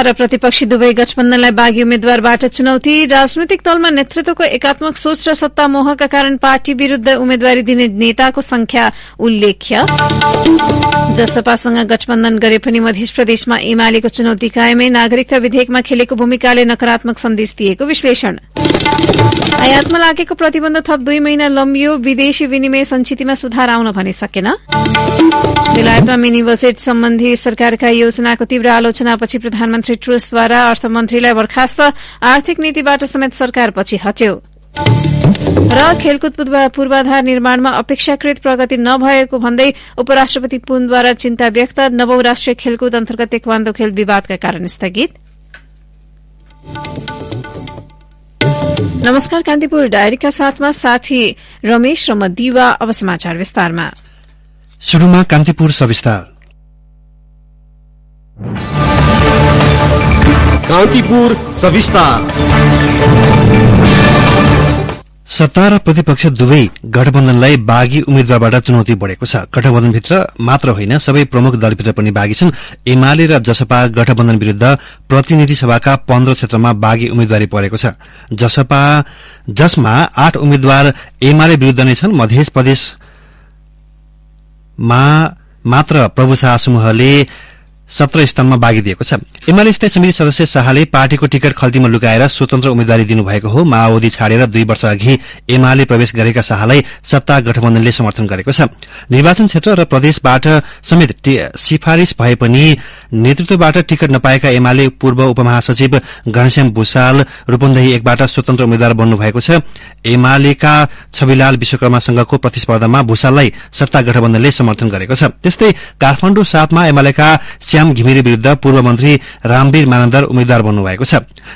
र प्रतिपक्षी दुवै गठबन्धनलाई बागी उम्मेद्वारबाट चुनौती। राजनैतिक दलमा नेतृत्वको एकात्मक सोच र सत्ता मोहका कारण पार्टी विरूद्ध उम्मेद्वारी दिने नेताको संख्या उल्लेख्य। जसपासँग गठबन्धन गरे पनि मध्य प्रदेशमा एमालेको चुनौती कायमै। नागरिकता विधेयकमा खेलेको भूमिकाले नकारात्मक सन्देश दिएको विश्लेषण। आयातमा लागेको प्रतिबन्ध थप 2 महिना लम्बियो। विदेशी विनिमय संचितिमा सुधार आउन भने सकेन। बेलायतमा मिनी बजेट सम्बन्धी सरकारका योजनाको तीव्र आलोचनापछि प्रधानमन्त्री ट्रुसद्वारा अर्थमन्त्रीलाई बर्खास्त। आर्थिक नीतिबाट समेत सरकार पछि हट्यो। र खेलकुद पूर्वाधार निर्माणमा अपेक्षाकृत प्रगति नभएको भन्दै उपराष्ट्रपति पुनद्वारा चिन्ता व्यक्त। 9औं राष्ट्रिय खेलकुद अन्तर्गत तेक्वान्दो खेल विवादका कारण स्थगित। नमस्कार, कान्तिपुर डायरीका साथमा साथी रमेश र म दिवा। अब समाचार विस्तारमा। शुरूमा कान्तिपुर सविस्तार। कान्तिपुर सविस्तार। सत्ता र प्रतिपक्ष दुवै गठबन्धनलाई बागी उम्मेद्वारबाट चुनौती बढ़ेको छ। गठबन्धनभित्र मात्र होइन, सबै प्रमुख दलभित्र पनि बागी छन्। एमाले र जसपा गठबन्धन विरूद्ध प्रतिनिधि सभाका 15 क्षेत्रमा बागी उम्मेद्वारी परेको छ। जसमा 8 उम्मेद्वार एमाले विरूद्ध नै छन्। मध्य प्रदेशमा मात्र प्रभु शाह समूहले 17 स्थानमा बागी दिएको छ। एमाले स्थायी समिति सदस्य शाहले पार्टीको टिकट खल्तीमा लुकाएर स्वतन्त्र उम्मेद्वारी दिनुभएको हो। माओवादी छाडेर 2 वर्ष अघि एमाले प्रवेश गरेका शाहलाई सत्ता गठबन्धनले समर्थन गरेको छ। निर्वाचन क्षेत्र र प्रदेशबाट समेत सिफारिश भए पनि नेतृत्वबाट टिकट नपाएका एमाले पूर्व उपमहासचिव घनश्याम भूषाल रूपन्देही 1 बाट स्वतन्त्र उम्मेद्वार बन्नु भएको छ। एमालेका छविलाल विश्वकर्मासँगको प्रतिस्पर्धामा भूषाललाई सत्ता गठबन्धनले समर्थन गरेको छ। त्यस्तै काठमाडौँ 7 मा एमालेका श्याम घिमिरे विरूद्ध पूर्व मन्त्री रामवीर मानन्दर उम्मेद्वार बन्नुभएको छ।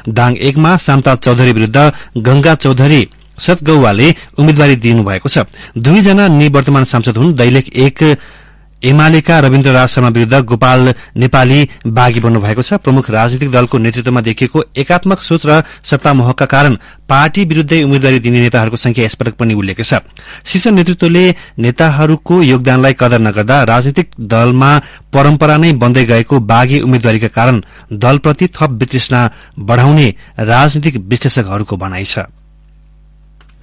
दाङ 1 मा शान्ता चौधरी विरूद्ध गंगा चौधरी सतगौवाले उम्मेद्वारी दिनुभएको छ। दुईजना निवर्तमान सांसद हुन्। दैलेख 1 एमालेका रविन्द्र राज शर्मा विरूद्ध गोपाल नेपाली बागी बन्नुभएको छ। प्रमुख राजनीतिक दलको नेतृत्वमा देखिएको एकात्मक सोच र सत्ता मोहका कारण पार्टी विरूद्धै उम्मेद्वारी दिने नेताहरूको संख्या यसपटक पनि उल्लेख छ। शीर्ष नेतृत्वले नेताहरूको योगदानलाई कदर नगर्दा राजनीतिक दलमा परम्परा नै बन्दै गएको बागी उम्मेद्वारीका कारण दलप्रति थप वितृष्णा बढ़ाउने राजनीतिक विश्लेषकहरूको भनाइ छ।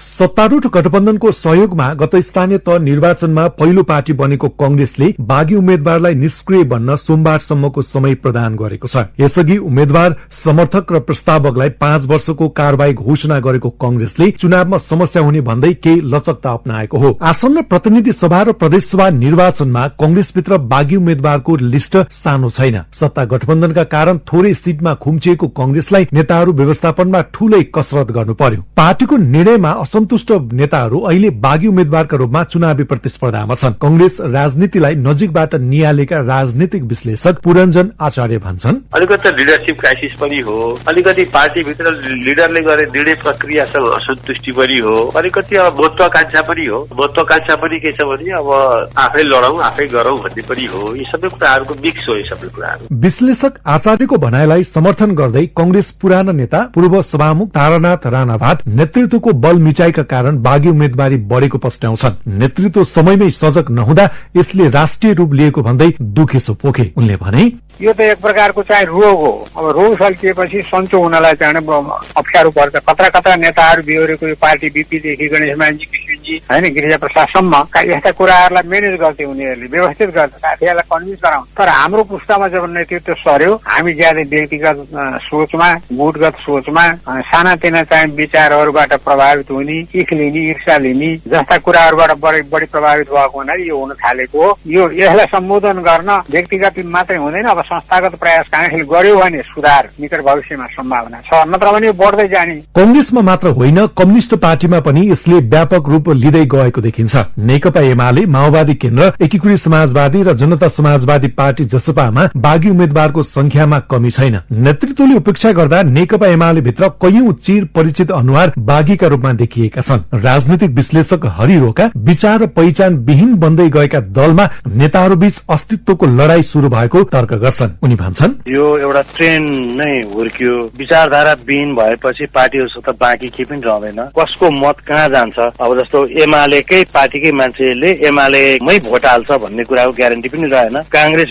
सत्तारूढ़ गठबन्धनको सहयोगमा गत स्थानीय तह निर्वाचनमा पहिलो पार्टी बनेको कंग्रेसले बागी उम्मेद्वारलाई निष्क्रिय बन्न सोमबारसम्मको समय प्रदान गरेको छ। यसअघि उम्मेद्वार समर्थक र प्रस्तावकलाई 5 वर्षको कारवाही घोषणा गरेको कंग्रेसले चुनावमा समस्या हुने भन्दै केही लचकता अपनाएको हो। आसन्न प्रतिनिधि सभा र प्रदेशसभा निर्वाचनमा कंग्रेसभित्र बागी उम्मेद्वारको लिस्ट सानो छैन। सत्ता गठबन्धनका कारण थोरै सीटमा खुम्चिएको कंग्रेसलाई नेताहरू व्यवस्थापनमा ठूलै कसरत गर्नु पर्यो। पार्टीको निर्णयमा असन्तुष्ट नेताहरू अहिले बागी उम्मेद्वारका रूपमा चुनावी प्रतिस्पर्धामा छन्। कंग्रेस राजनीतिलाई नजिकबाट निहालेका राजनीतिक विश्लेषक पुरञ्जन आचार्य भन्छन्, अलिकति लिडरशिप क्राइसिस पनि हो, अलिकति पार्टीभित्र लिडरले गरे निर्णय प्रक्रियासँग असन्तुष्टि पनि हो, अलिकति अब महत्वाकांक्षा पनि हो। महत्वाकांक्षा पनि के छ भने अब आफै लडौं आफै गरौं भन्ने पनि हो। यी सबै कुराहरूको मिक्स हो। यी सबै कुराहरू विश्लेषक आचार्यको भनाइलाई समर्थन गर्दै कंग्रेस पुराना नेता पूर्व सभामुख तारानाथ राणाभाट नेतृत्वको बल मिचाइका कारण बागी उम्मेद्वारी बढ़ेको पस्ट्याउँछन्। नेतृत्व समयमै सजग नहुँदा यसले राष्ट्रिय रूप लिएको भन्दै दुखेसो पोखे। उनले भने, यो त एक प्रकारको चाहिँ रोग हो। अब रोग सल्किएपछि सन्चो हुनलाई चाहिँ अप्ठ्यारो पर्छ। कता कता नेताहरू बिहोरेको यो पार्टी बीपीदेखि गणेशमानजी किशनजी होइन गिरिजा प्रसादसम्म यस्ता कुराहरूलाई म्यानेज गर्थे उनीहरूले, व्यवस्थित गर्थे, साथीहरूलाई कन्भिन्स गराउँछ। तर हाम्रो पुस्तामा जब नेतृत्व सर्यो हामी ज्यादै व्यक्तिगत सोचमा गुटगत सोचमा सानातिना चाहिँ विचारहरूबाट प्रभावित हुने, इख लिने, ईर्षा लिने जस्ता कुराहरूबाट बढी प्रभावित भएको हुनाले यो हुन थालेको हो। यसलाई सम्बोधन गर्न व्यक्तिगत मात्रै हुँदैन, अब संस्थागत प्रयास काङ्ग्रेसले गर्यो भने सुधार निकट भविष्यमा सम्भावना छ, नत्र भने यो बढ्दै जाने। कंग्रेसमा मात्र होइन, कम्युनिष्ट पार्टीमा पनि यसले व्यापक रूप लिँदै गएको देखिन्छ। नेकपा एमाले, माओवादी केन्द्र, एकीकृत समाजवादी र जनता समाजवादी पार्टी जसपामा बागी उम्मेद्वारको संख्यामा कमी छैन। नेतृत्वले उपेक्षा गर्दा नेकपा एमाले भित्र कैयौं चिर परिचित अनुहार बागीका रूपमा देखिएका छन्। राजनीतिक विश्लेषक हरि रोका विचार र पहिचान विहीन बन्दै गएका दलमा नेताहरूबीच अस्तित्वको लडाई शुरू भएको तर्क गर्छन्। उनी भन्छन्, यो एउटा ट्रेन नै हुर्कियो। विचारधारा विहीन भएपछि पार्टीहरूसित बाँकी केही पनि रहँदैन। कसको मत कहाँ जान्छ, अब जस्तो एमालेकै पार्टीकै मान्छेले एमालेमै भोट हाल्छ भन्ने कुराको ग्यारेन्टी पनि रहेन। कांग्रेस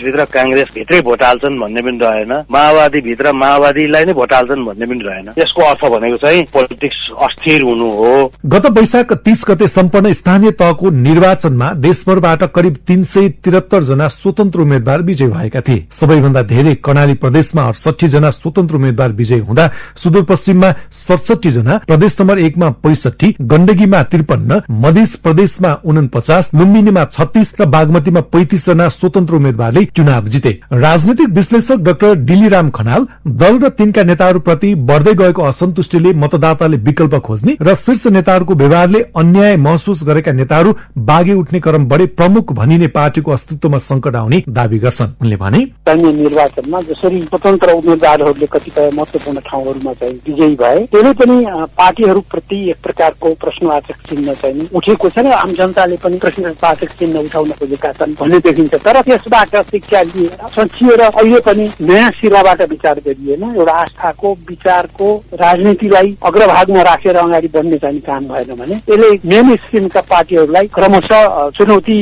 भित्रै भोट हाल्छन् भन्ने पनि रहेन। माओवादी भित्र माओवादीलाई नै भोट हाल्छन् भन्ने पनि रहेन। यसको अर्थ भनेको चाहिँ पोलिटिक्स अस्थिर हुनु हो। गत वैशाख 30 गते सम्पन्न स्थानीय तहको निर्वाचनमा देशभरबाट करिब 373 जना स्वतन्त्र उम्मेद्वार विजयी भएका थिए। सबैभन्दा धेरै कर्णाली प्रदेशमा 68 जना स्वतन्त्र उम्मेद्वार विजयी हुँदा सुदूरपश्चिममा 67 जना, प्रदेश नम्बर 1 मा 65, गण्डकीमा 53, मध्य प्रदेशमा 49, लुम्बिनीमा 36 र बागमतीमा 35 जना स्वतन्त्र उम्मेद्वारले चुनाव जिते। राजनीतिक विश्लेषक डाक्टर डिलीराम खनाल दल र तिनका नेताहरूप्रति बढ़दै गएको असन्तुष्टिले मतदाताले विकल्प खोज्ने र शीर्ष नेताहरूको व्यवहारले अन्याय महसुस गरेका नेताहरू बागे उठ्ने क्रम बढे प्रमुख भनिने पार्टीको अस्तित्वमा संकट आउने दावी गर्छन्। उनले भने स्थानीय निर्वाचनमा जसरी स्वतन्त्र उम्मेद्वारहरूले कतिपय महत्वपूर्ण ठाउँहरूमा चाहिँ विजयी भए, त्यसले पनि पार्टीहरूप्रति एक प्रकारको प्रश्नवाचक चिन्ह चाहिँ उठेको छ र आम जनताले पनि प्रश्नवाचक चिन्ह उठाउन खोजेका छन् भन्ने देखिन्छ। तर त्यसबाट शिक्षा लिएर सचिएर अहिले पनि नयाँ सिराबाट विचार गरिएन। एउटा आस्थाको विचारको राजनीतिलाई अग्रभागमा राखेर अगाडि बढ्ने चाहिँ काम भएन भने यसले मेन स्ट्रिमका पार्टीहरूलाई क्रमशः चुनौती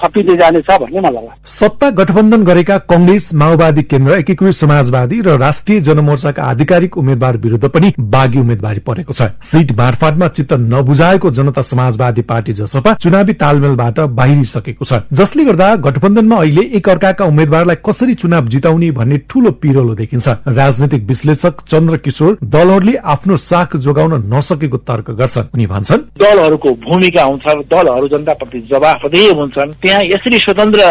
थपिँदै जानेछ भन्ने मलाई लाग्छ। सत्ता गठबन्धन गरेका कांग्रेस, माओवादी केन्द्र, एकीकृत समाजवादी र राष्ट्रिय जनमोर्चाका आधिकारिक उम्मेद्वार विरूद्ध पनि बागी उम्मेद्वारी परेको छ। सीट बाँडफाँडमा चित्त नबुझाएको जनता समाजवादी पार्टी जसपा चुनावी तालमेलबाट बाहिरिसकेको छ, जसले गर्दा गठबन्धनमा अहिले एक अर्काका उम्मेद्वारलाई कसरी चुनाव जिताउने भन्ने ठूलो पिरोलो देखिन्छ। राजनीतिक विश्लेषक चन्द्र किशोर दलहरूले आफ्नो साख जोगाउन नसकेको तर्क गर्छन्। उनी भन्छन् दलहरूको भूमिका हुन्छ, दलहरू जनताप्रति जवाफदेही हुन्छन्। त्यहाँ यसरी स्वतन्त्र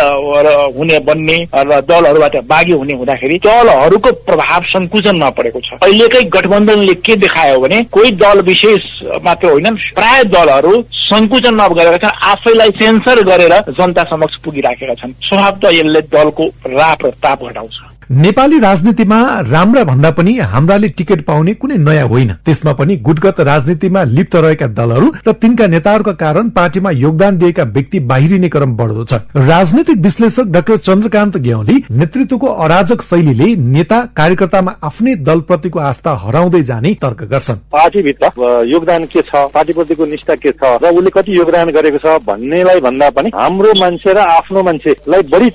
हुने बन्ने र दलहरूबाट बागी हुने हुँदाखेरि दलहरूको प्रभाव संकुचन नपरेको छ। अहिलेकै गठबन्धनले के देखायो भने कोही दल विशेष मात्र होइन, प्राय दलहरू संकुचन नगरेका छन्, आफैलाई सेन्सर गरेर जनता समक्ष पुगिराखेका छन्। स्वभावतः यसले दलको राप र ताप घटाउँछ। नेपाली राजनीतिमा राम्रा भन्दा पनि हाम्राले टिकट पाउने कुनै नयाँ होइन। त्यसमा पनि गुटगत राजनीतिमा लिप्त रहेका दलहरू र तिनका नेताहरूका कारण पार्टीमा योगदान दिएका व्यक्ति बाहिरिने क्रम बढ्दो छ। राजनीतिक विश्लेषक डाक्टर चन्द्रकान्त ग्याउली नेतृत्वको अराजक शैलीले नेता कार्यकर्तामा आफ्नै दलप्रतिको आस्था हराउँदै जाने तर्क गर्छन्। पार्टीभित्र योगदान के छ, पार्टीप्रतिको निष्ठा के छ र उसले कति योगदान गरेको छ भन्नेलाई भन्दा पनि हाम्रो मान्छे र आफ्नो मान्छेलाई बढी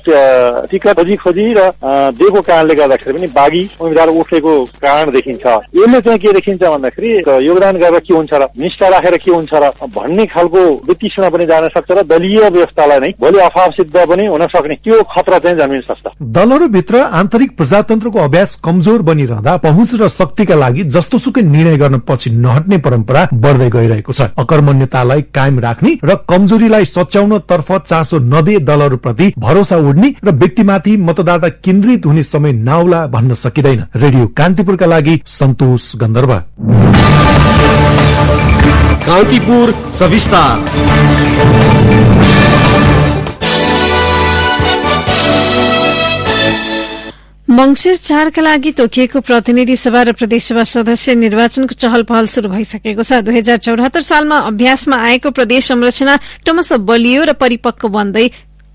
टिकट खोजी र दिएको कारणले गर्दाखेरि पनि बागी उम्मेद्वार उठेको कारण देखिन्छ। यसले चाहिँ के देखिन्छ भन्दाखेरि योगदान गरेर के हुन्छ र, निष्ठा राखेर के हुन्छ र भन्ने खालको वित्तीयसँग पनि जान सक्छ र दलीय व्यवस्थालाई नै भोलि अभाव सिद्ध पनि हुन सक्ने त्यो खतरा चाहिँ जमिन सक्छ। दलहरूभित्र आन्तरिक प्रजातन्त्रको अभ्यास कमजोर बनिरहँदा पहुँच र शक्तिका लागि जस्तोसुकै निर्णय गर्न पछि नहट्ने परम्परा बढ्दै गइरहेको छ। अकर्मण्यतालाई कायम राख्ने र कमजोरीलाई सच्याउन तर्फ चासो नदिए दलहरूप्रति भरोसा उड्ने र व्यक्तिमाथि मतदाता केन्द्रित हुने समय नाउला भन्न सकिँदैन। रेडियो कान्तिपुरका लागि सन्तोष गन्धर्व। कान्तिपुर सविस्तार। मंगिर 4 का लागि तोकिएको प्रतिनिधि सभा र प्रदेशसभा सदस्य निर्वाचनको चहल पहल शुरू भइसकेको छ। 2074 सालमा अभ्यासमा आएको प्रदेश संरचना क्रमशः बलियो र परिपक्व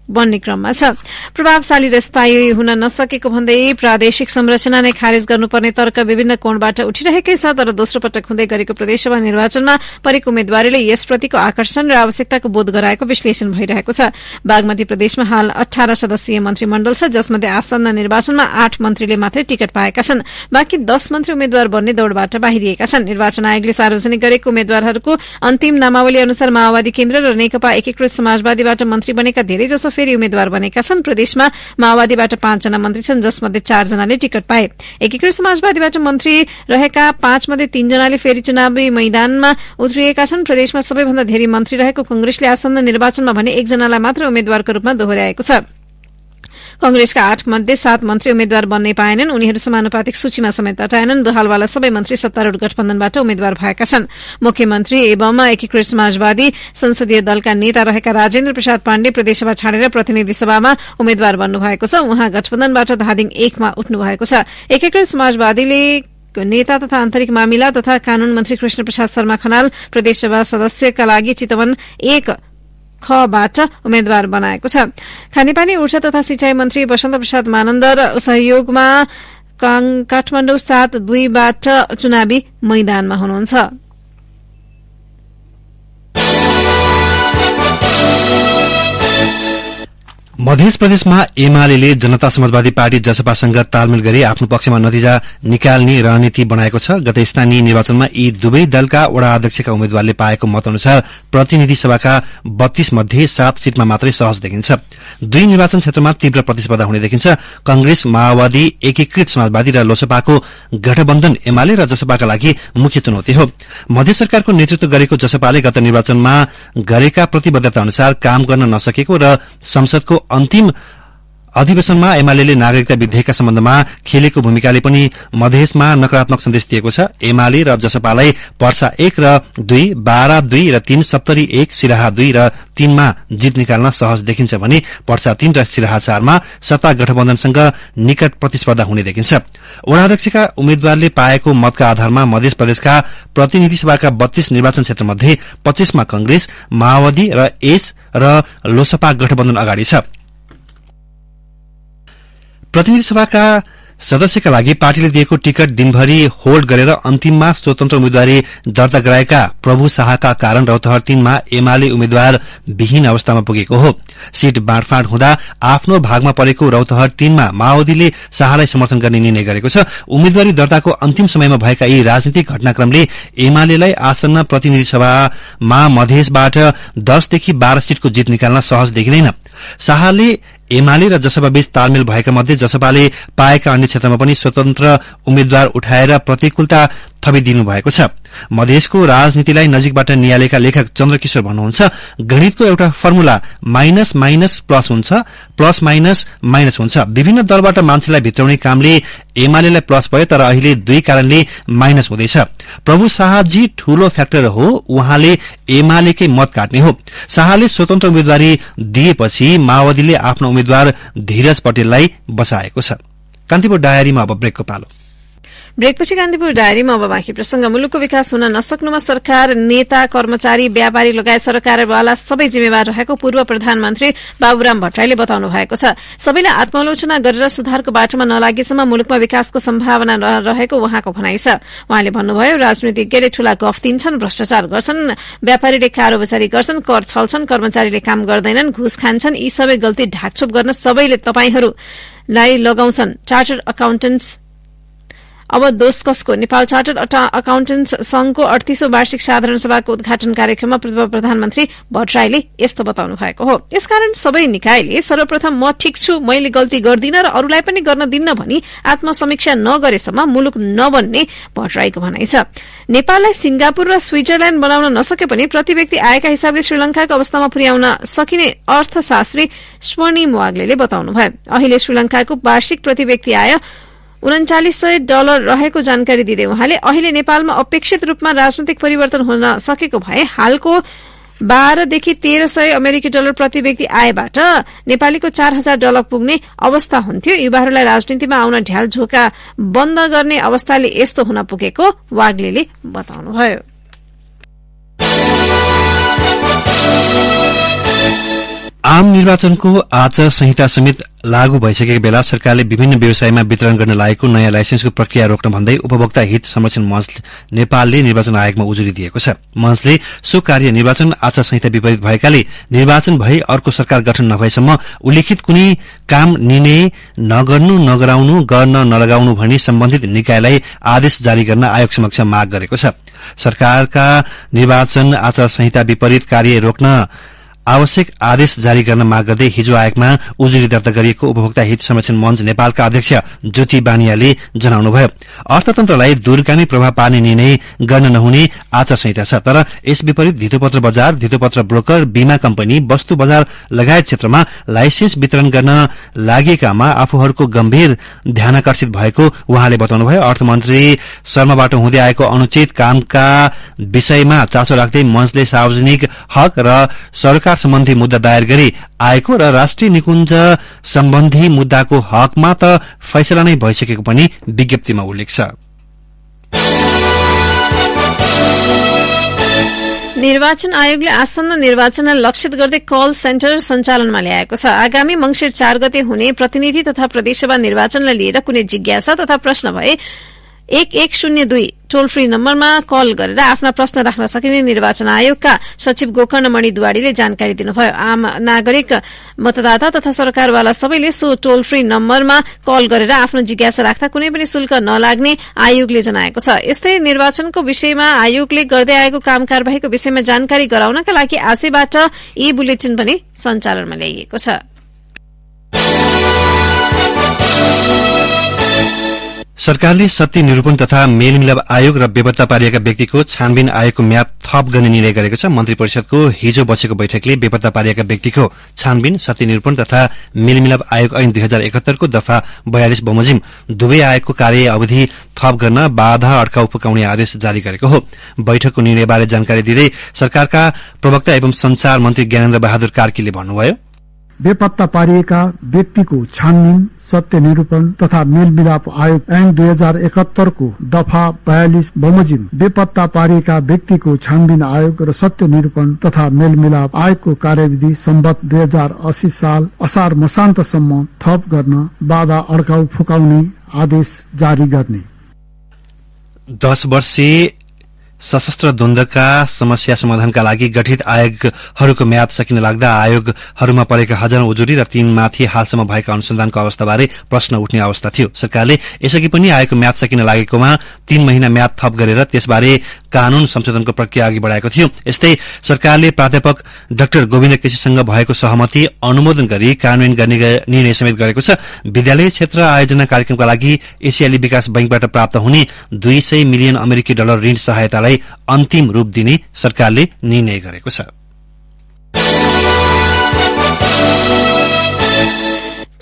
बन्ने क्रममा छ। प्रभावशाली र स्थायी हुन नसकेको भन्दै प्रादेशिक संरचना नै खारेज गर्नुपर्ने तर्क विभिन्न कोणबाट उठिरहेकै छ। तर दोस्रो पटक हुँदै गरेको प्रदेशसभा निर्वाचनमा परेको उम्मेद्वारले यसप्रतिको आकर्षण र आवश्यकताको बोध गराएको विश्लेषण भइरहेको छ। बागमती प्रदेशमा हाल 18 सदस्यीय मन्त्रीमण्डल छ, जसमध्ये आसन्न निर्वाचनमा 8 मन्त्रीले मात्रै टिकट पाएका छन्। बाँकी 10 मन्त्री उम्मेद्वार बन्ने दौड़बाट बाहिरिएका छन्। निर्वाचन आयोगले सार्वजनिक गरेको उम्मेद्वारहरूको अन्तिम नामावली अनुसार माओवादी केन्द्र र नेकपा एकीकृत समाजवादीबाट मन्त्री बनेका धेरैजसो फेरि उम्मेद्वार बनेका छन्। प्रदेशमा माओवादीबाट 5 जना मन्त्री छन्, जसमध्ये 4 जनाले टिकट पाए। एकीकृत समाजवादीबाट मन्त्री रहेका 5 मध्ये 3 जनाले फेरि चुनावी मैदानमा उत्रिएका छन्। प्रदेशमा सबैभन्दा धेरै मन्त्री रहेको कांग्रेसले आसन्न निर्वाचनमा भने 1 जनालाई मात्र उम्मेद्वारको रूपमा दोहोर्याएको छ। कांग्रेसका 8 मध्ये 7 मन्त्री उम्मेद्वार बन्नै पाएनन्। उनीहरू समानुपातिक सूचीमा समेत अटाएनन्। बहालवाला सबै मन्त्री सत्तारूढ़ गठबन्धनबाट उम्मेद्वार भएका छन्। मुख्यमन्त्री एवं एकीकृत समाजवादी संसदीय दलका नेता रहेका राजेन्द्र प्रसाद पाण्डे प्रदेशसभा छाडेर प्रतिनिधि सभामा उम्मेद्वार बन्नु भएको छ। उहाँ गठबन्धनबाट धादिङ 1 मा उठ्नु भएको छ। एकीकृत समाजवादीले नेता तथा आन्तरिक मामिला तथा कानून मन्त्री कृष्ण प्रसाद शर्मा खनाल प्रदेशसभा सदस्यका लागि चितवन 1 बाट उम्मेद्वार बनाएको छ। खानेपानी ऊर्जा तथा सिंचाई मन्त्री वसन्त प्रसाद मानन्दर सहयोगमा काठमाडौँ 7-2 बाट चुनावी मैदानमा हुनुहुन्छ। मध्य प्रदेशमा एमाले जनता समाजवादी पार्टी जसपासँग तालमेल गरी आफ्नो पक्षमा नतिजा निकाल्ने रणनीति बनाएको छ। गत स्थानीय निर्वाचनमा यी दुवै दलका वडा अध्यक्षका उम्मेद्वारले पाएको मत अनुसार प्रतिनिधि सभाका 32 मध्ये 7 सीटमा मात्रै सहज देखिन्छ। दुई निर्वाचन क्षेत्रमा तीव्र प्रतिस्पर्धा हुने देखिन्छ। कंग्रेस, माओवादी, एकीकृत समाजवादी र लोसपाको गठबन्धन एमाले र जसपाका लागि मुख्य चुनौती हो। मध्य सरकारको नेतृत्व गरेको जसपाले गत निर्वाचनमा गरेका प्रतिबद्धता अनुसार काम गर्न नसकेको र संसदको अन्तिम अधिवेशनमा एमाले नागरिकता विधेयकका सम्बन्धमा खेलेको भूमिकाले पनि मधेसमा नकारात्मक सन्देश दिएको छ। एमाले र जसपालाई पर्सा 1 र 2, बारा 2 र 3, सप्तरी 1, सिराहा 2 र 3 मा जित निकाल्न सहज देखिन्छ भने पर्सा 3 र सिराहा 4 मा सत्ता गठबन्धनसँग निकट प्रतिस्पर्धा हुने देखिन्छ। वडा अध्यक्षका उम्मेद्वारले पाएको मतका आधारमा मध्य प्रदेशका प्रतिनिधि सभाका 32 निर्वाचन क्षेत्रमध्ये 25 मा कंग्रेस, माओवादी र एस र लोसपा गठबन्धन अगाडि छ। प्रतिनिधि सभाका सदस्यका लागि पार्टीले दिएको टिकट दिनभरि होल्ड गरेर अन्तिममा स्वतन्त्र उम्मेद्वारी दर्ता गराएका प्रभु शाहका कारण रौतहट 3 मा एमाले उम्मेद्वार विहीन अवस्थामा पुगेको हो। सीट बाँडफाँड हुँदा आफ्नो भागमा परेको रौतहट 3 मा माओवादीले शाहलाई समर्थन गर्ने निर्णय गरेको छ। उम्मेद्वारी दर्ताको अन्तिम समयमा भएका यी राजनीतिक घटनाक्रमले एमालेलाई आसन्न प्रतिनिधि सभामा मधेसबाट 10 देखि 12 सीटको जित निकाल्न सहज देखिँदैन। शाहले एमाले र जसपा बीच तालमेल भएका मध्ये जसपाले पाएका अन्य क्षेत्रमा पनि स्वतन्त्र उम्मेद्वार उठाएर प्रतिकूलता थपिदिनु भएको छ। मधेसको राजनीतिलाई नजिकबाट निहालेका लेखक चन्द्रकिशोर भन्नुहुन्छ, गणितको एउटा फर्मुला माइनस माइनस प्लस हुन्छ, प्लस माइनस माइनस हुन्छ। विभिन्न दलबाट मान्छेलाई भित्राउने कामले एमालेलाई प्लस भयो, तर अहिले दुई कारणले माइनस हुँदैछ। प्रभु शाहजी ठूलो फ्याक्टर हो, उहाँले एमालेकै मत काट्ने हो। शाहले स्वतन्त्र उम्मेद्वारी दिएपछि माओवादीले आफ्नो उम्मेद्वार धीरज पटेललाई बसाएको छ। कान्तिपुर डायरीमा अब ब्रेकको पालो। ब्रेकपछि कान्तिपुर डायरीमा अब बाँकी प्रसंग। मुलुकको विकास हुन नसक्नुमा सरकार, नेता, कर्मचारी, व्यापारी लगायत सरकारवाला सबै जिम्मेवार रहेको पूर्व प्रधानमन्त्री बाबुराम भट्टराईले बताउनु भएको छ। सबैले आत्मालोचना गरेर सुधारको बाटोमा नलागेसम्म मुलुकमा विकासको सम्भावना रहेको उहाँको भनाइ छ। उहाँले भन्नुभयो, राजनीतिज्ञले ठूला गफ दिन्छन्, भ्रष्टाचार गर्छन्, व्यापारीले कारोबारी गर्छन्, कर छल्छन्, कर्मचारीले काम गर्दैनन्, घुस खान्छन्। यी सबै गल्ती ढाकछोप गर्न सबैले तपाईहरूलाई लगाउँछन्। चार्टर्ड अकाउन्टेन्ट्स अब दोष कसको? नेपाल चार्टर्ड अकाउन्टेन्ट्स संघको 38औं वार्षिक साधारण सभाको उद्घाटन कार्यक्रममा पूर्व प्रधानमन्त्री भट्टराईले यस्तो बताउनु भएको हो। यसकारण सबै निकायले सर्वप्रथम म ठिक छु, मैले गल्ती गर्दिन र अरूलाई पनि गर्न दिन्न भनी आत्मसमीक्षा नगरेसम्म मुलुक नबन्ने भट्टराईको भनाइ छ। नेपाललाई सिंगापुर र स्विजरल्याण्ड बनाउन नसके पनि प्रति व्यक्ति आएका हिसाबले श्रीलंकाको अवस्थामा पुर्याउन सकिने अर्थशास्त्री स्वर्णिम वाग्लेले बताउनुभयो। अहिले श्रीलंकाको वार्षिक प्रति व्यक्ति आय $3900 रहेको जानकारी दिँदै उहाँले अहिले नेपालमा अपेक्षित रूपमा राजनैतिक परिवर्तन हुन सकेको भए हालको 12 देखि 1300 अमेरिकी डलर प्रति व्यक्ति आयबाट नेपालीको $4000 पुग्ने अवस्था हुन्थ्यो। युवाहरूलाई राजनीतिमा आउन ढ्याल झोका बन्द गर्ने अवस्थाले यस्तो हुन पुगेको वाग्लेले बताउनुभयो। आम निर्वाचनको आचार संहिता समेत लागू भइसकेको बेला सरकारले विभिन्न व्यवसायमा वितरण गर्न लागेको नयाँ लाइसेन्सको प्रक्रिया रोक्न भन्दै उपभोक्ता हित संरक्षण मंच नेपालले निर्वाचन आयोगमा उजुरी दिएको छ। मंचले सो कार्य निर्वाचन आचार संहिता विपरीत भएकाले निर्वाचन भई अर्को सरकार गठन नभएसम्म उल्लेखित कुनै काम निर्णय नगर्नु, नगराउनु, गर्न नलगाउनु भनी सम्बन्धित निकायलाई आदेश जारी गर्न आयोग समक्ष माग गरेको छ। सरकारका निर्वाचन आचार संहिता विपरीत कार्य रोक्न आवश्यक आदेश जारी गर्न माग गर्दै हिजो आयोगमा उजुरी दर्ता गरिएको उपभोक्ता हित संरक्षण मंच नेपालका अध्यक्ष ज्योति बानियाले जनाउनुभयो। अर्थतन्त्रलाई दूरगामी प्रभाव पार्ने निर्णय गर्न नहुने आचार संहिता छ, तर यस विपरीत धितोपत्र बजार, धितोपत्र ब्रोकर, बीमा कम्पनी, वस्तु बजार लगायत क्षेत्रमा लाइसेन्स वितरण गर्न लागेकामा आफूहरूको गम्भीर ध्यानाकर्षित भएको उहाँले बताउनुभयो। अर्थमन्त्री शर्माबाट हुँदै आएको अनुचित कामका विषयमा चासो राख्दै मंचले सार्वजनिक हक र सरकार सम्बन्धी मुद्दा दायर गरी आएको र राष्ट्रिय निकुञ्ज सम्बन्धी मुद्दाको हकमा त फैसला नै भइसकेको पनि विज्ञप्तिमा उल्लेख छ। निर्वाचन आयोगले आसन्न निर्वाचनलाई लक्षित गर्दै कल सेन्टर सञ्चालनमा ल्याएको छ। आगामी मंसिर 4 गते हुने प्रतिनिधि तथा प्रदेशसभा निर्वाचनलाई लिएर कुनै जिज्ञासा तथा प्रश्न भए 1102 टोल फ्री नम्बरमा कल गरेर आफ्ना प्रश्न राख्न सकिने निर्वाचन आयोगका सचिव गोकर्णमणि दुवाडीले जानकारी दिनुभयो। आम नागरिक, मतदाता तथा सरकारवाला सबैले सो टोल फ्री नम्बरमा कल गरेर आफ्नो जिज्ञासा राख्दा कुनै पनि शुल्क नलाग्ने आयोगले जनाएको छ। यस्तै निर्वाचनको विषयमा आयोगले गर्दै आएको काम कारबाहीको विषयमा जानकारी गराउनका लागि आजैबाट ई बुलेटिन पनि सञ्चालनमा ल्याइएको छ। सरकारले सत्य निरूपण तथा मेलमिलाप आयोग र बेपत्ता पारिएका व्यक्तिको छानबिन आयोगको म्याद थप गर्ने निर्णय गरेको छ। मन्त्री परिषदको हिजो बसेको बैठकले बेपत्ता पारिएका व्यक्तिको छानबिन, सत्य निरूपण तथा मेलमिलाप आयोग ऐन 2071 को दफा 42 बमोजिम दुवै आयोगको कार्य अवधि थप गर्न बाधा अड्काउ फुकाउने आदेश जारी गरेको हो। बैठकको निर्णयबारे जानकारी दिँदै सरकारका प्रवक्ता एवं संचार मन्त्री ज्ञानेन्द्र बहादुर कार्कीले भन्नुभयो, बेपत्ता पारिएका व्यक्तिको छानबिन, सत्य निरूपण तथा मेलमिलाप आयोग ऐन 2071 को दफा 42 बमोजिम बेपत्ता पारिएका व्यक्तिको छानबिन आयोग र सत्य निरूपण तथा मेलमिलाप आयोगको कार्यविधि सम्बत 2080 साल असार मसान्तसम्म थप गर्न बाधा अड्काउ फुकाउने आदेश जारी गर्ने। 10 वर्षीय सशस्त्र द्वन्द्वका समस्या समाधानका लागि गठित आयोगहरूको म्याद सकिन लाग्दा आयोगहरूमा परेका हजारौं उजुरी र तीनमाथि हालसम्म भएका अनुसन्धानको अवस्थाबारे प्रश्न उठ्ने अवस्था थियो। सरकारले यसअघि पनि आयोगको म्याद सकिन लागेकोमा 3 महिना म्याद थप गरेर त्यसबारे कानून संशोधनको प्रक्रिया अघि बढ़ाएको थियो। यस्तै सरकारले प्राध्यापक डाक्टर गोविन्द केसीसँग भएको सहमति अनुमोदन गरी कार्यान्वयन गर्ने निर्णय समेत गरेको छ। विद्यालय क्षेत्र आयोजना कार्यक्रमका लागि एसियाली विकास बैंकबाट प्राप्त हुने $200 मिलियन अमेरिकी डलर ऋण सहायतालाई अन्तिम रूप दिने सरकारले निर्णय गरेको छ।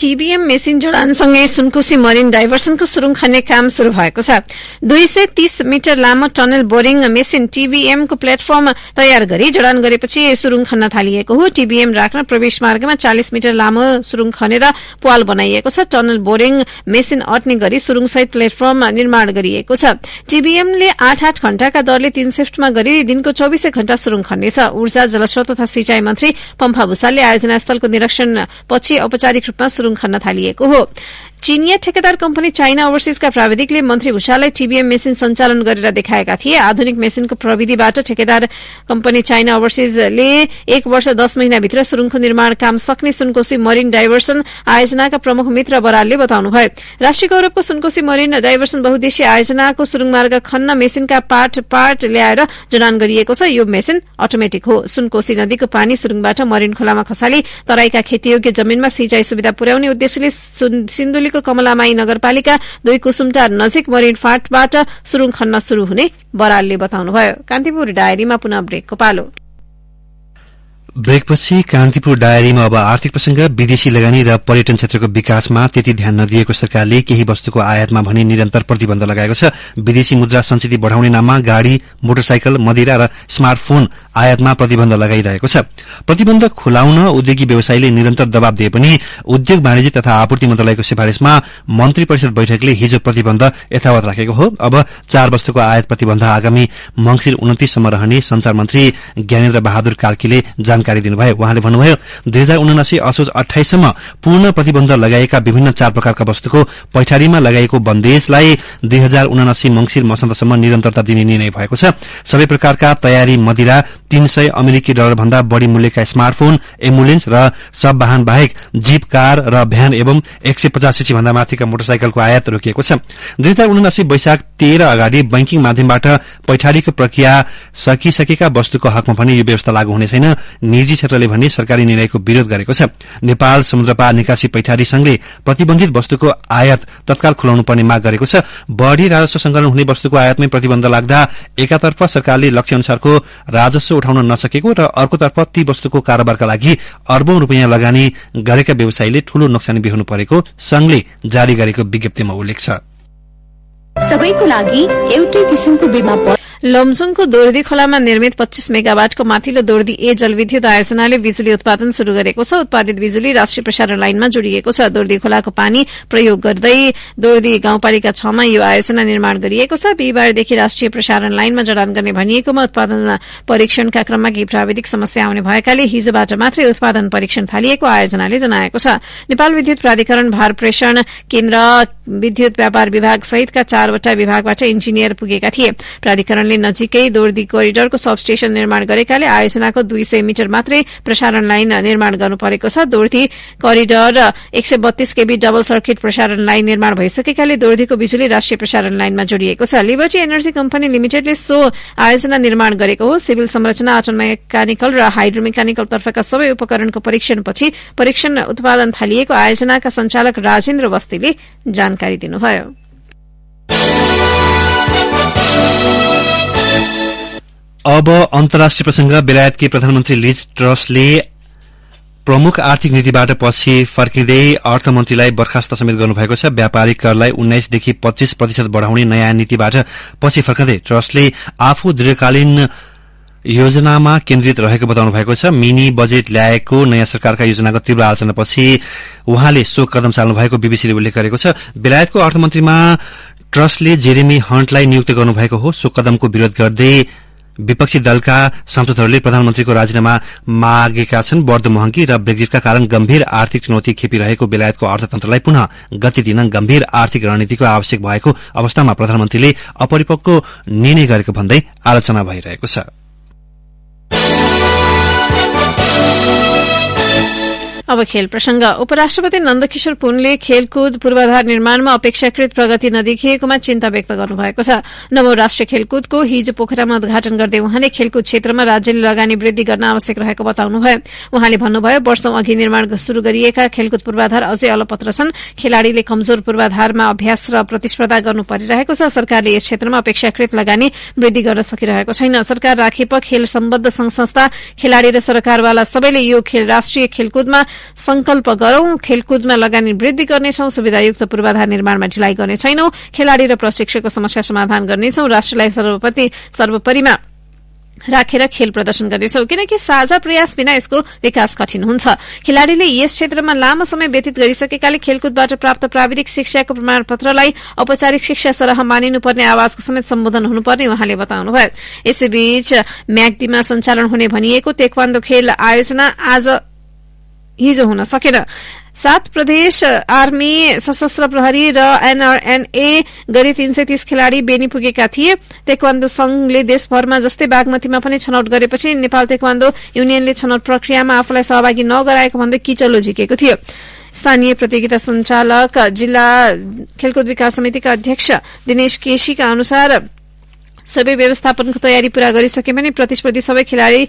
टीबीएम मेसिन जडानसँगै सुनकोशी मरिन डाइभर्सनको सुरुङ खन्ने काम शुरू भएको छ। 230 मिटर लामो टनल बोरिङ मेसिन टीबीएमको प्लेटफर्म तयार गरी जडान गरेपछि सुरुङ खन्न थालिएको हो। टीबीएम राख्न प्रवेश मार्गमा 40 मिटर लामो सुरुङ खनेर प्वाल बनाइएको छ। टनल बोरिङ मेसिन अट्ने गरी सुरुङसहित प्लेटफर्म निर्माण गरिएको छ। टीबीएमले 8-8 घण्टाका दरले 3 शिफ्टमा गरी दिनको 24 घण्टा सुरुङ खन्नेछ। ऊर्जा, जलस्रोत तथा सिंचाई मन्त्री पम्फा भूषालले आयोजना स्थलको निरीक्षणपछि औपचारिक रूपमा सुरुङ खन्न थालिएको हो। चीनिया ठेकेदार कम्पनी चाइना ओभरसीजका प्राविधिकले मन्त्री भूषाललाई टीबीएम मेसिन सञ्चालन गरेर देखाएका थिए। आधुनिक मेसिनको प्रविधिबाट ठेकेदार कम्पनी चाइना ओभरसीजले 1 वर्ष 10 महिनाभित्र सुरुङको निर्माण काम सक्ने सुनकोशी मरिन डाइभर्सन आयोजनाका प्रमुख मित्र बरालले बताउनुभयो। राष्ट्रिय गौरवको सुनकोशी मरिन डाइभर्सन बहुद्देश्य आयोजनाको सुरुङ मार्ग खन्न मेसिनका पार्ट ल्याएर जडान गरिएको छ। यो मेसिन अटोमेटिक हो। सुनकोशी नदीको पानी सुरुङबाट मरिन खोलामा खसाली तराईका खेतीयोग्य जमिनमा सिंचाई सुविधा पुर्याउने उद्देश्यले सिन्धुलीको कमलामाई नगरपालिका 2 कुसुमटार नजिक मरिन फाँटबाट सुरुङ खन्न शुरू हुने बरालले बताउनुभयो। कान्तिपुर डायरीमा पुनः ब्रेकको पालो। ब्रेकपछि कान्तिपुर डायरीमा अब आर्थिक प्रसंग। विदेशी लगानी र पर्यटन क्षेत्रको विकासमा त्यति ध्यान नदिएको सरकारले केही वस्तुको आयातमा भने निरन्तर प्रतिबन्ध लगाएको छ। विदेशी मुद्रा संचित बढ़ाउने नाममा गाड़ी, मोटरसाइकल, मदिरा र स्मार्टफोन आयातमा प्रतिबन्ध लगाइरहेको छ। प्रतिबन्ध खुलाउन उद्योगी व्यवसायीले निरन्तर दबाव दिए पनि उद्योग, वाणिज्य तथा आपूर्ति मन्त्रालयको सिफारिशमा मन्त्री परिषद बैठकले हिजो प्रतिबन्ध यथावत राखेको हो। अब 4 वस्तुको आयात प्रतिबन्ध आगामी मंसिर 29 सम्म रहने संचार मन्त्री ज्ञानेन्द्र बहादुर कार्कीले जानकारी दिनुभयो। उहाँले भन्नुभयो, 2079 असोज 28 सम्म पूर्ण प्रतिबन्ध लगाएका विभिन्न 4 प्रकारका वस्तुको पैठारीमा लगाइएको बन्देजलाई 2079 मंसिर मसान्तसम्म निरन्तरता दिने निर्णय भएको छ। सबै प्रकारका तयारी मदिरा, 300 अमेरिकी डलर भन्दा बढ़ी मूल्यका स्मार्टफोन, एम्बुलेन्स र सब वाहन बाहेक जीप, कार र भ्यान एवं 150 सीसी भन्दा माथिका मोटरसाइकलको आयात रोकिएको छ। 2079 वैशाख 13 अगाडि बैंकिङ माध्यमबाट पैठारीको प्रक्रिया सकिसकेका वस्तुको हकमा पनि यो व्यवस्था लागू हुने छैन। निजी क्षेत्रले भने सरकारी निर्णयको विरोध गरेको छ। नेपाल समुद्रपार निकासी पैठारी संघले प्रतिबन्धित वस्तुको आयात तत्काल खुलाउनु पर्ने माग गरेको छ। बढ़ी राजस्व संकलन हुने वस्तुको आयातमै प्रतिबन्ध लाग्दा एकातर्फ सरकारले लक्ष्य अनुसारको राजस्व उठाउन नसकेको र अर्कोतर्फ ती वस्तुको कारोबारका लागि अर्बौं रुपियाँ लगानी गरेका व्यवसायीले ठूलो नोक्सानी बेहोर्नु परेको संघले जारी गरेको विज्ञप्तिमा उल्लेख छ। सबैको लागि एउटै किसिमको बीमा लमजुङको दोर्दी खोलामा निर्मित 25 मेगावाटको माथिल्लो दोर्दी ए जलविद्युत आयोजनाले बिजुली उत्पादन शुरू गरेको छ। उत्पादित बिजुली राष्ट्रिय प्रसारण लाइनमा जोडिएको छ। दोर्दी खोलाको पानी प्रयोग गर्दै दोर्दी गाउँपालिका 6 मा यो आयोजना निर्माण गरिएको छ। बिहिबारदेखि राष्ट्रिय प्रसारण लाइनमा जडान गर्ने भनिएकोमा उत्पादन परीक्षणका क्रममा केही प्राविधिक समस्या आउने भएकाले हिजोबाट मात्रै उत्पादन परीक्षण थालिएको आयोजनाले जनाएको छ। नेपाल विद्युत प्राधिकरण भार प्रेषण केन्द्र विद्युत व्यापार विभाग सहितका 4वटा विभागबाट इन्जिनियर पुगेका थिए। प्राधिकरणले नजिकै दोर्दी कोरिडोरको सबस्टेशन निर्माण गरेकाले आयोजनाको 200 मिटर मात्रै प्रसारण लाइन निर्माण गर्नु परेको छ। Dordi corridor 132 KB double circuit प्रसारण लाइन निर्माण भइसकेकाले दोर्दीको बिजुली राष्ट्रिय प्रसारण लाइनमा जोडिएको छ। लिबर्टी एनर्जी कम्पनी लिमिटेडले सो आयोजना निर्माण गरेको हो। सिभिल संरचना, अटो मेकानिकल र हाइड्रोमेकानिकल तर्फका सबै उपकरणको परीक्षणपछि परीक्षण उत्पादन थालिएको आयोजनाका संचालक राजेन्द्र बस्तीले जानकारी दिनुभयो। अब अन्तर्राष्ट्रिय प्रसंग। बेलायतकी प्रधानमन्त्री लिज ट्रसले प्रमुख आर्थिक नीतिबाट पछि फर्किँदै अर्थमन्त्रीलाई बर्खास्त समेत गर्नुभएको छ। व्यापारिक करलाई 19 देखि 25% बढ़ाउने नयाँ नीतिबाट पछि फर्कँदै ट्रसले आफू दीर्घकालीन योजनामा केन्द्रित रहेको बताउनु भएको छ। मिनी बजेट ल्याएको नयाँ सरकारका योजनाको तीव्र आलोचनापछि उहाँले सो कदम चाल्नु भएको बीबीसीले उल्लेख गरेको छ। बेलायतको अर्थमन्त्रीमा ट्रसले जेरेमी हन्टलाई नियुक्त गर्नुभएको हो। सो कदमको विरोध गर्दै विपक्षी दलका सांसदहरूले प्रधानमन्त्रीको राजीनामा मागेका छन्। बढ़दो महंगी र ब्रेक्जिटका कारण गम्भीर आर्थिक चुनौती खेपिरहेको बेलायतको अर्थतन्त्रलाई पुनः गति दिन गम्भीर आर्थिक रणनीतिको आवश्यक भएको अवस्थामा प्रधानमन्त्रीले अपरिपक्व निर्णय गरेको भन्दै आलोचना भइरहेको छ। अब खेल प्रसंग। उपराष्ट्रपति नन्दकिशोर पुनले खेलकुद पूर्वाधार निर्माणमा अपेक्षाकृत प्रगति नदेखिएकोमा चिन्ता व्यक्त गर्नुभएको छ। नवौं राष्ट्रिय खेलकुदको हिजो पोखरामा उद्घाटन गर्दै उहाँले खेलकुद क्षेत्रमा राज्यले लगानी वृद्धि गर्न आवश्यक रहेको बताउनुभयो। उहाँले भन्नुभयो, वर्षौं अघि निर्माण शुरू गरिएका खेलकुद पूर्वाधार अझै अलपत्र छन्। खेलाड़ीले कमजोर पूर्वाधारमा अभ्यास र प्रतिस्पर्धा गर्नु परिरहेको छ। सरकारले यस क्षेत्रमा अपेक्षाकृत लगानी वृद्धि गर्न सकिरहेको छैन। सरकार राखेप खेल सम्बद्ध संघ संस्था, खेलाड़ी र सरकारवाला सबैले यो राष्ट्रिय खेलकुदमा संकल्प गरौं। खेलकुदमा लगानी वृद्धि गर्नेछौं। सुविधायुक्त पूर्वाधार निर्माणमा ढिलाइ गर्ने छैनौं। खेलाड़ी र प्रशिक्षकको समस्या समाधान गर्नेछौं। राष्ट्रलाई सर्वोपरिमा राखेर खेल प्रदर्शन गर्नेछौं, किनकि साझा प्रयास बिना यसको विकास कठिन हुन्छ। खेलाड़ीले यस क्षेत्रमा लामो समय व्यतीत गरिसकेकाले खेलकुदबाट प्राप्त प्राविधिक शिक्षाको प्रमाणपत्रलाई औपचारिक शिक्षा सरह मानिनुपर्ने आवाजको समेत सम्बोधन हुनुपर्ने उहाँले बताउनुभयो। यसैबीच म्याग्दीमा सञ्चालन हुने भनिएको तेक्वान्दो खेल आयोजना आज हिजो हुन सकेन। 7 प्रदेश आर्मी, सशस्त्र प्रहरी र एनआरएनए गरी 330 खेलाड़ी बेनी पुगेका थिए। तेक्वान्दो संघले देशभरमा जस्तै बागमतीमा पनि छनौट गरेपछि नेपाल तेक्वान्दो युनियनले छनौट प्रक्रियामा आफूलाई सहभागी नगराएको भन्दै किचलो झिकेको थियो। स्थानीय प्रतियोगिता संचालक जिल्ला खेलकुद विकास समितिका अध्यक्ष दिनेश केसीका अनुसार सबै व्यवस्थापनको तयारी पूरा गरिसके पनि प्रतिस्पर्धी सबै खेलाड़ी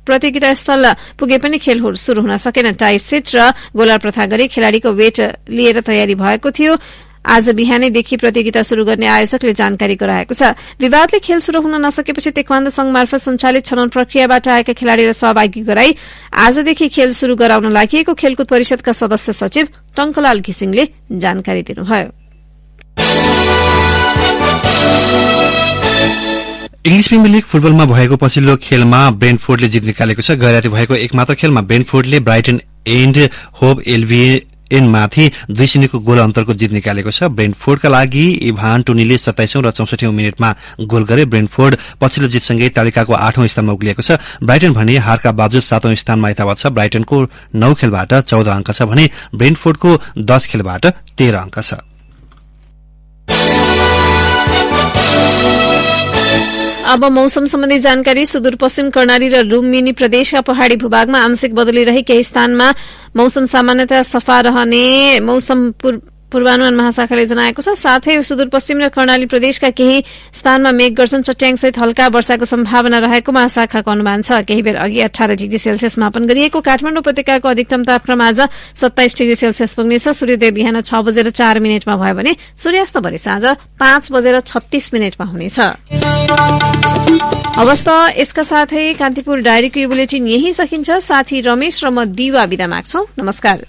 प्रतियोगिता स्थल पुगे पनि खेल शुरू हुन सकेन। टाई सेट र गोला प्रथा गरी खेलाड़ीको वेट लिएर तयारी भएको थियो। आज बिहानैदेखि प्रतियोगिता शुरू गर्ने आयोजकले जानकारी गराएको छ। विवादले खेल शुरू हुन नसकेपछि तेक्वान्दो संघ मार्फत सञ्चालित छनौट प्रक्रियाबाट आएका खेलाड़ीलाई सहभागी गराई आजदेखि खेल शुरू गराउन लागि खेलकुद परिषदका सदस्य सचिव टंकलाल घिसिङले जानकारी दिनुभयो। इंग्लिश प्रिमियर लीग फुटबलमा भएको पछिल्लो खेलमा ब्रेन्टफोर्डले जित निकालेको छ। गैराती भएको एकमात्र खेलमा ब्रेन्टफोर्डले ब्राइटन एन्ड होभ एल्बियनमाथि 2-0 को गोल अन्तरको जित निकालेको छ। ब्रेन्टफोर्डका लागि इभान टोनीले 27औं र 64औं मिनेटमा गोल गरे। ब्रेन्टफोर्ड पछिल्लो जितसँगै तालिकाको 8औं स्थानमा उक्लिएको छ। ब्राइटन भने हारका बावजुद 7औं स्थानमा यथावत छ। ब्राइटनको 9 खेलबाट 14 अंक छ भने ब्रेन्टफोर्डको 10 खेलबाट 13 अंक छ। अब मौसम सम्बन्धी जानकारी। सुदूरपश्चिम कर्णाली र लुम्बिनी प्रदेशका पहाड़ी भूभागमा आंशिक बदली रही केही स्थानमा मौसम सामान्यतया सफा रहने मौसम पूर्वानुमान महाशाखाले जनाएको छ। साथै सुदूरपश्चिम र कर्णाली प्रदेशका केही स्थानमा मेघ गर्जन, चट्याङसहित हल्का वर्षाको सम्भावना रहेको महाशाखाको अनुमान छ। केही बेर अघि 18 डिग्री सेल्सियस मापन गरिएको काठमाडौँ उपत्यकाको अधिकतम तापक्रम आज 27 डिग्री सेल्सियस पुग्नेछ। सूर्योदय बिहान 6:04 भयो भने सूर्यास्त भरे साँझ 5:36 हुनेछ। अवस्था यसका साथै कान्तिपुर डायरीको यो बुलेटिन यही सकिन्छ। साथी रमेश र म दिवा बिदा माग्छौं। नमस्कार।